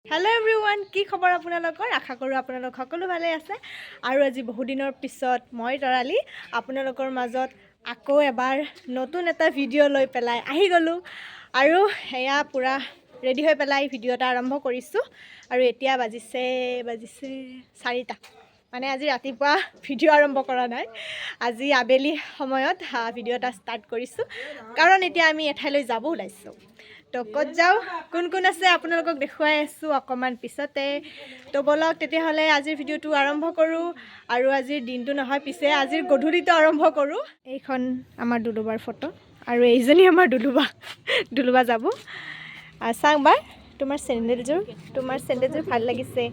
Hello everyone, কি খবৰ আপোনালোকৰ? আশা কৰোঁ আপোনালোক সকলো ভালে আছে আৰু আজি বহু দিনৰ পিছত মই তৰালি আপোনালোকৰ মাজত আকৌ এবাৰ নতুন এটা ভিডিঅ' লৈ পেলাই আহি গ'লো আৰু এয়া পুৰা ৰেডি হৈ পেলাই ভিডিঅ' এটা আৰম্ভ কৰিছোঁ আৰু এতিয়া বাজিছে 4টা মানে আজি ৰাতিপুৱা ভিডিঅ' আৰম্ভ কৰা নাই আজি আবেলি সময়ত ভিডিঅ' এটা ষ্টাৰ্ট কৰিছোঁ কাৰণ এতিয়া আমি এঠাইলৈ যাব ওলাইছোঁ তো ক'ত যাওঁ কোন আছে আপোনালোকক দেখুৱাই আছোঁ অকণমান পিছতে তো বলক তেতিয়াহ'লে আজিৰ ভিডিঅ'টো আৰম্ভ কৰোঁ আৰু আজিৰ দিনটো নহয় পিছে আজিৰ গধূলিটো আৰম্ভ কৰোঁ এইখন আমাৰ দুলুবাৰ ফটো আৰু এইজনী আমাৰ দুলুবা যাব চাওঁ বাৰ তোমাৰ চেণ্ডেলযোৰ ভাল লাগিছে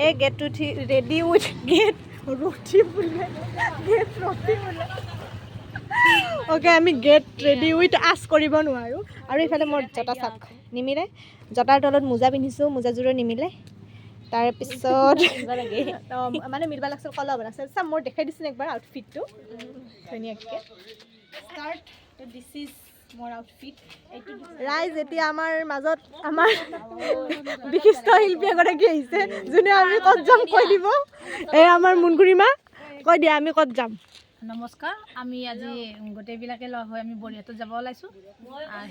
এই গেট উঠি ৰেডি উইথ গেট ৰঠি বোলে অ'কে আমি গেট ৰেডি উইথ আছ কৰিব নোৱাৰোঁ আৰু এইফালে মোৰ জোতা চাওক নিমিলে জোতাৰ তলত মোজা পিন্ধিছোঁ মোজাযোৰো নিমিলে তাৰপিছত মানে মিলবা লাগছিল কলা বনাইছে চাম মোৰ দেখাই দিছোঁ একবাৰ আউটফিটটো ধুনীয়াকৈ ষ্টাৰ্ট দিছ ইজ মোৰ আউটফিট এইটো ৰাইজ এতিয়া আমাৰ মাজত আমাৰ বিশিষ্ট শিল্পী এগৰাকী আহিছে যোনে আমি ক'ত যাম কৈ দিব এই আমাৰ মুনগুৰিমা কৈ দিয়া আমি ক'ত যাম নমস্কাৰ আমি আজি গোটেইবিলাকে লগ হৈ আমি বৰিহাটত যাব ওলাইছোঁ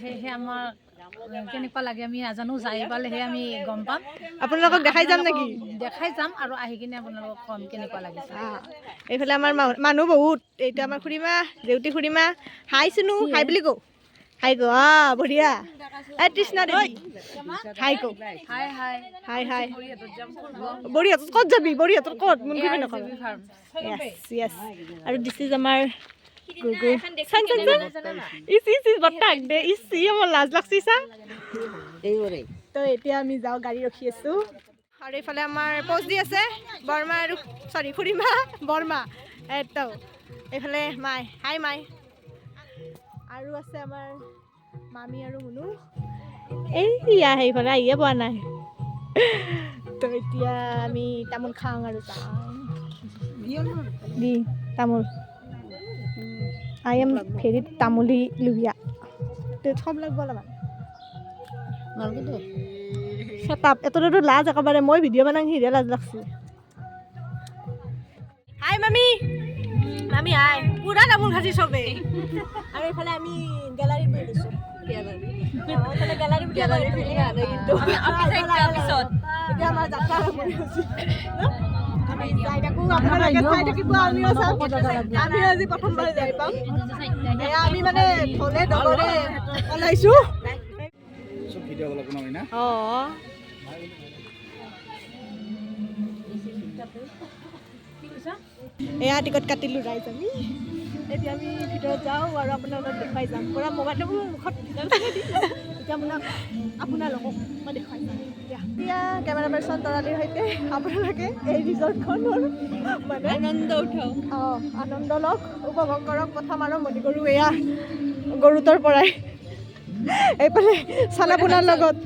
সেয়েহে আমাৰ কেনেকুৱা লাগে আমি নাজানো যাই পালেহে আমি গম পাম আপোনালোকক দেখাই যাম নেকি দেখাই যাম আৰু আহি কিনে আপোনালোকক কম কেনেকুৱা লাগিছে এইফালে আমাৰ মানুহ বহুত এইটো আমাৰ খুৰীমা জেউতি খুৰীমা হাই চুনু হাই বুলি কওঁ হাই গো বঢ়িয়া এই তৃষ্ণা দেৱী হাই কওঁ হাই বৰিহাটত ক'ত যাবি বৰিহাটত ক'ত মুনগুৰি নকওঁ য়েছ আৰু দিছ ইজ আমাৰ গুগু বৰ্তাক দে মোৰ লাজ লাগছি চা তো এতিয়া আমি যাওঁ গাড়ী ৰখি আছোঁ আৰু এইফালে আমাৰ প'ষ্ট দি আছে বৰমা আৰু খুৰীমা বৰমা এইটো এইফালে মাই হাই মাই আৰু আছে আমাৰ মামী আৰু মুনু এইয়া সেইফালে আহিয়ে পোৱা নাই তো এতিয়া আমি তামোল খাওঁ আৰু যাওঁ দি তামোল আই এম ভেৰি তামোলি লুবিয়া থম লাগব অলপমান চেটাপ এতটো লাজ একেবাৰে মই ভিডিঅ' বনাং সিহে লাজ লাগছে হাই মামী হাই পুৰা তামোল খাইছি চবেই আৰু এইফালে আমি গেলাৰীত বহি দিছোঁ এতিয়া আমাৰ যাত্ৰা আৰম্ভ হৈছে আমি আজি প্ৰথমবাৰ যাই পাম আমি মানে থলে দলৰে ওলাইছোঁ এয়া টিকট কাটিলোঁ ৰাইজ আমি এতিয়া আমি ভিতৰত যাওঁ আৰু আপোনালোকক দেখুৱাই যাম পুৰা মোবাইলটো মোৰ মুখত এতিয়া আপোনালোকক মই দেখুৱাই যাম এতিয়া কেমেৰা পাৰ্চন তৰালিৰ সৈতে আপোনালোকে এই ৰিজৰ্টখনৰ মানে আনন্দ লওক উপভোগ কৰক প্ৰথম আৰম্ভণি কৰোঁ এয়া গৰুটোৰ পৰাই এইফালে চানাপোনাৰ লগত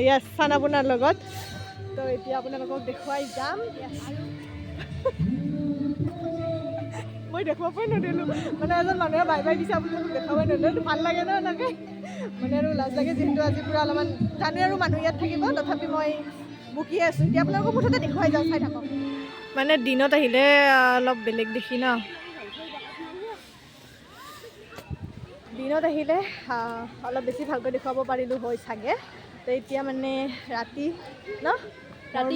য়েছ চানাপোনাৰ লগত তো এতিয়া আপোনালোকক দেখুৱাই যাম মই দেখুৱাবই নদিলোঁ মানে এজন মানুহে বাই দিছে আপোনালোকক দেখাবই নদিলোঁ ভাল লাগে ন এনেকৈ মানে আৰু লাজ লাগে যিহেতু আজি পূৰা অলপমান জানে আৰু মানুহ ইয়াত থাকিব তথাপি মই বুকি আছোঁ এতিয়া আপোনালোকক মুঠতে দেখুৱাই যাওঁ চাই থাকক মানে দিনত আহিলে অলপ বেলেগ দেখি ন দিনত আহিলে অলপ বেছি ভালকৈ দেখুৱাব পাৰিলোঁ হয় চাগে তো এতিয়া মানে ৰাতি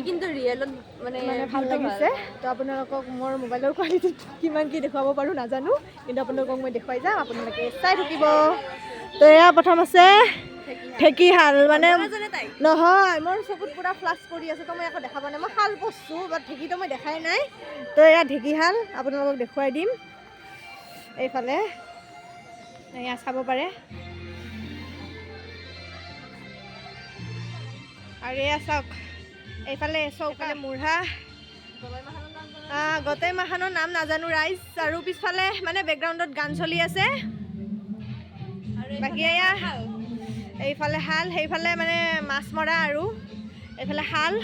কিন্তু ৰিয়েলত মানে ভাল লাগিছে তো আপোনালোকক মোৰ মোবাইলৰ কোৱালিটিত কিমান কি দেখুৱাব পাৰোঁ নাজানো কিন্তু আপোনালোকক মই দেখুৱাই যাম আপোনালোকে চাই থাকিব তো এয়া প্ৰথম আছে ঢেঁকীশাল মানে নহয় মোৰ চকুত পূৰা ফ্লাছ কৰি আছে তো মই একো দেখা পোৱা নাই মই শাল পৰছোঁ বাট ঢেঁকীটো মই দেখাই নাই তো এয়া ঢেঁকীশাল আপোনালোকক দেখুৱাই দিম এইফালে এয়া চাব পাৰে আৰু এয়া চাওক এইফালে চৌকালে মুঢ়া গোটেই মাখানৰ নাম নাজানো ৰাইজ আৰু পিছফালে মানে বেকগ্ৰাউণ্ডত গান চলি আছে বাকী এয়া এইফালে শাল সেইফালে মানে মাছ মৰা আৰু এইফালে শাল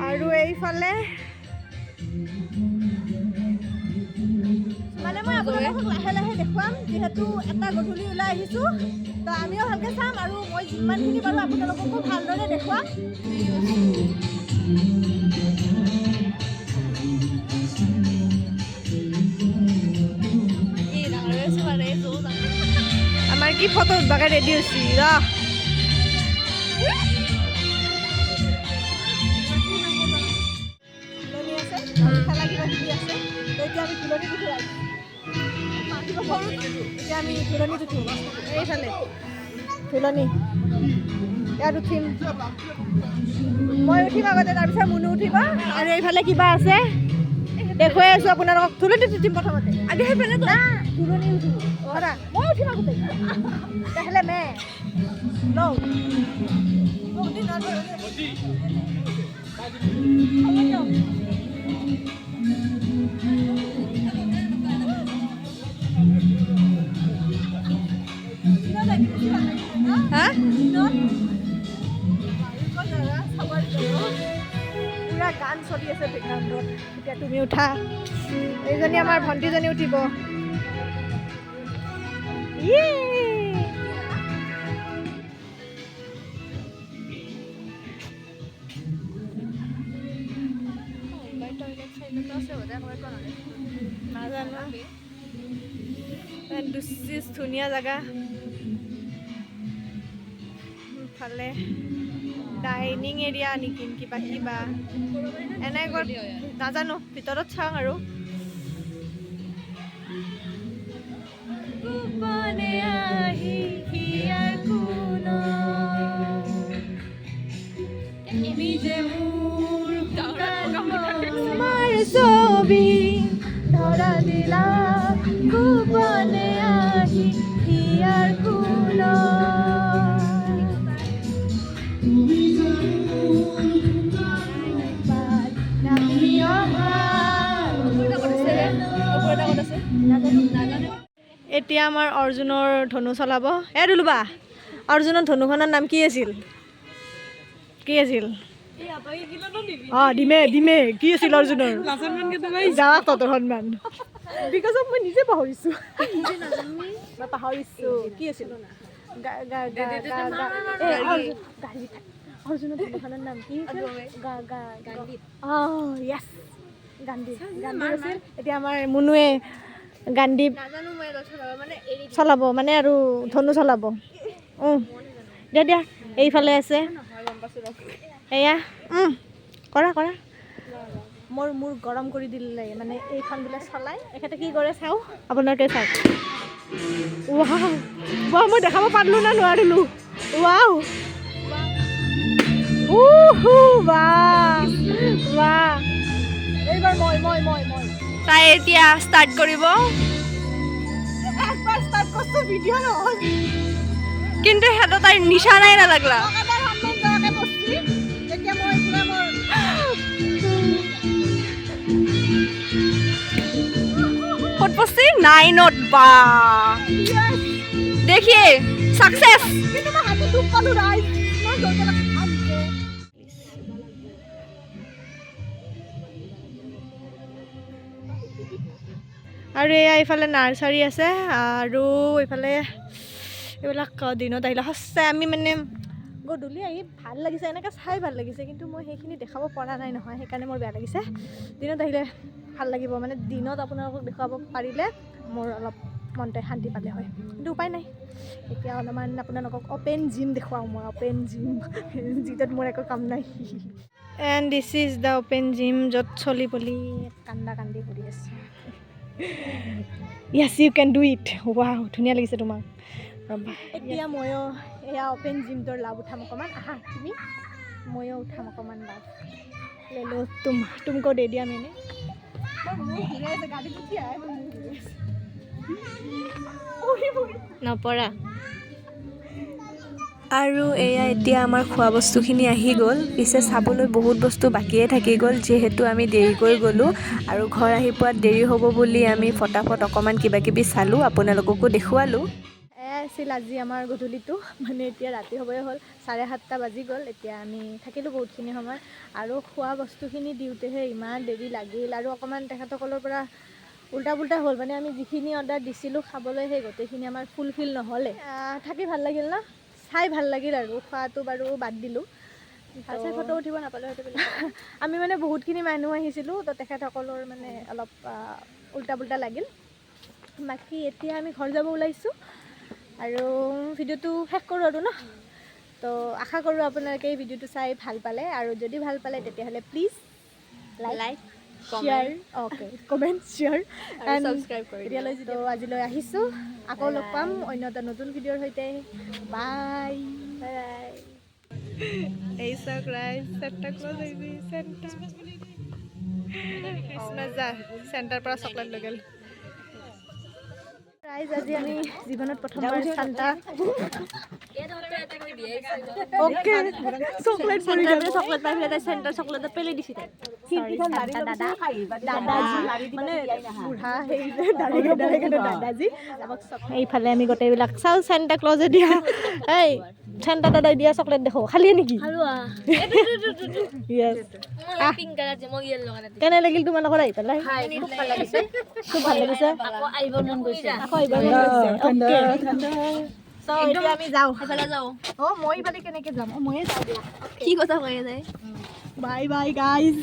আৰু এইফালে মানে মই আপোনালোকক লাহে লাহে দেখুৱাম যিহেতু এটা গধূলি ওলাই আহিছোঁ তো আমিও ভালকৈ চাম আৰু মই যিমানখিনি পাৰোঁ আপোনালোককো ভালদৰে দেখুৱাম আমাৰ কি ফটো উঠবাকে ৰেডি হৈছি ফুলনি আছে খেলা কিবা কিবি আছে তো এতিয়া আমি ফুলনিত উঠি আহিছোঁ এতিয়া আমি ফুলনিত উঠিম এইফালে ফুলনি ইয়াত উঠিম মই উঠিম আগতে তাৰপিছত মুনু উঠিব আৰু এইফালে কিবা আছে দেখুৱাই আছোঁ আপোনালোকক ফুলনিত উঠিম প্ৰথমতে আগে সেইফালে ফুলনি উঠিম মই উঠিম আগতে তেহলে মে লওঁ পুৰা গান চলি আছে বেকগ্ৰাউণ্ডত এতিয়া তুমি উঠা এইজনী আমাৰ ভণ্টিজনী উঠিব নাজানো ধুনীয়া জেগা ফালে ডাইনিং এৰিয়া নেকি কিবা কিবা এনেকৈ নাজানো ভিতৰত চাওঁ আৰু ছবি ধৰা দিলা গোপনে আহি হিয়াৰ কোন এতিয়া আমাৰ অৰ্জুনৰ ধনু চলাব দুলুবা অৰ্জুনৰ ধনুখনৰ নাম কি আছিল ডিমে ডিমে কি আছিল অৰ্জুনৰ যাওক তহঁতৰ সন্মান বিকজ মই নিজে পাহৰিছোঁ মই পাহৰিছোঁ কি আছিল অৰ্জুনৰ ধনুখনৰ নাম কি য়েছ গান্ধী গান্ধী আছিল এতিয়া আমাৰ মুনুৱে গান্ধী চলাব মানে আৰু ধনু চলাব দিয়া দিয়া এইফালে আছে এয়া কৰা কৰা মোৰ গৰম কৰি দিলে মানে এইখন বোলে চলাই এখেতে কি কৰে চাওঁ আপোনালোকে চাওক ৱাও মই দেখাব পাৰিলোঁ না নোৱাৰিলোঁ ৱাও এইবাৰ মই তাই এতিয়া ষ্টাৰ্ট কৰিব একবাৰ ষ্টাৰ্ট কৰছো ভিডিঅ' নহয় কিন্তু হেঁতো তাইৰ নিচা নাই নালাগলা ক'ত পড়ছি 9ত বা দেখিয়ে সাকসেস কিন্তু মই হাতে দুখ পালো রাই মই গলগলা খামকে আৰু এইফালে নাৰ্চাৰী আছে আৰু এইফালে এইবিলাক দিনত আহিলে সঁচাই আমি মানে গধূলি আহি ভাল লাগিছে এনেকৈ চাই ভাল লাগিছে কিন্তু মই সেইখিনি দেখাব পৰা নাই নহয় সেইকাৰণে মোৰ বেয়া লাগিছে দিনত আহিলে ভাল লাগিব মানে দিনত আপোনালোকক দেখুৱাব পাৰিলে মোৰ অলপ মনটোৱে শান্তি পালে হয় কিন্তু উপায় নাই এতিয়া অলপমান আপোনালোকক অপেন জিম দেখুৱাওঁ মই অপেন জিম যিটোত মোৰ একো কাম নাই and this is the open gym য'ত চলি পলি কান্দা কান্দি কৰি আছে yes you can do it wow ধুনীয়া লাগিছে তোমাক ৰ'বা এতিয়া ময়ো এয়া অপেন জিমটোৰ লাভ উঠাম অকণমান আহা তুমি ময়ো উঠাম অকণমান লাভ লেলো তুমকো দে দিয়া মেনে নপৰা আৰু এয়া এতিয়া আমাৰ খোৱা বস্তুখিনি আহি গ'ল পিছে চাবলৈ বহুত বস্তু বাকীয়ে থাকি গ'ল যিহেতু আমি দেৰিকৈ গ'লোঁ আৰু ঘৰ আহি পোৱাত দেৰি হ'ব বুলি আমি ফটাফট অকণমান কিবা কিবি চালোঁ আপোনালোককো দেখুৱালোঁ আছিল আজি আমাৰ গধূলিটো মানে এতিয়া ৰাতি হ'বই হ'ল 7:30 বাজি গ'ল এতিয়া আমি থাকিলোঁ বহুতখিনি সময় আৰু খোৱা বস্তুখিনি দিওঁতেহে ইমান দেৰি লাগিল আৰু অকণমান তেখেতসকলৰ পৰা উল্টা পুল্টা হ'ল মানে আমি যিখিনি অৰ্ডাৰ দিছিলোঁ খাবলৈ সেই গোটেইখিনি আমাৰ ফুলফিল নহ'লে থাকি ভাল লাগিল ন চাই ভাল লাগিল আৰু খোৱাটো বাৰু বাদ দিলোঁ ভালছে ফটো উঠিব নাপালোঁ সেইটো বুলি আমি মানে বহুতখিনি মানুহ আহিছিলোঁ তো তেখেতসকলৰ মানে অলপ উল্টা পুল্টা লাগিল বাকী এতিয়া আমি ঘৰ যাব ওলাইছোঁ আৰু ভিডিঅ'টো শেষ কৰোঁ আৰু ন তো আশা কৰোঁ আপোনালোকে এই ভিডিঅ'টো চাই ভাল পালে আৰু যদি ভাল পালে তেতিয়াহ'লে please like share okay comment share and subscribe কৰি এতিয়ালৈ তো আজিলৈ আহিছোঁ আকৌ লগ পাম অন্য এটা নতুন ভিডিঅ'ৰ সৈতে বাই বাই এই চাওক ৰাইজ চেণ্টা ক্লজ আহিবি চেণ্টা ক্ৰিছমাছ যা চেণ্টাৰ পৰা চকলেট লৈ গ'ল ৰাইজ আজি আমি জীৱনত প্ৰথমবাৰ চেণ্টা অ'কে চকলেট পৰি গ'ল চকলেট পাই পেলাই তাই চেণ্টাৰ চকলেট পেলাই দিছে তাই দাদাজি মানে বুঢ়া সেই দাদাজি এইফালে আমি গোটেইবিলাক চাওঁ চেণ্টা ক্লজে দিয়া এই চেণ্টা দাদাই দিয়া চকলেট দেখো খালি নেকি য়েছ পিংক কালাৰ যে মই ইয়েলো কালাৰ কেনে লাগিল তোমালোকৰ আহি পেলাই খুব ভাল লাগিছে খুব ভাল লাগিছে আকৌ আহিবৰ মন গৈছে আকৌ এইবাৰ মন গৈছে অ'কে চ' এতিয়া আমি যাওঁ এফালে যাওঁ অঁ মই ইফালে কেনেকৈ যাম অঁ ময়ে যাওঁ দিয়া কি কথা কৈ যায় বাই বাই গাইজ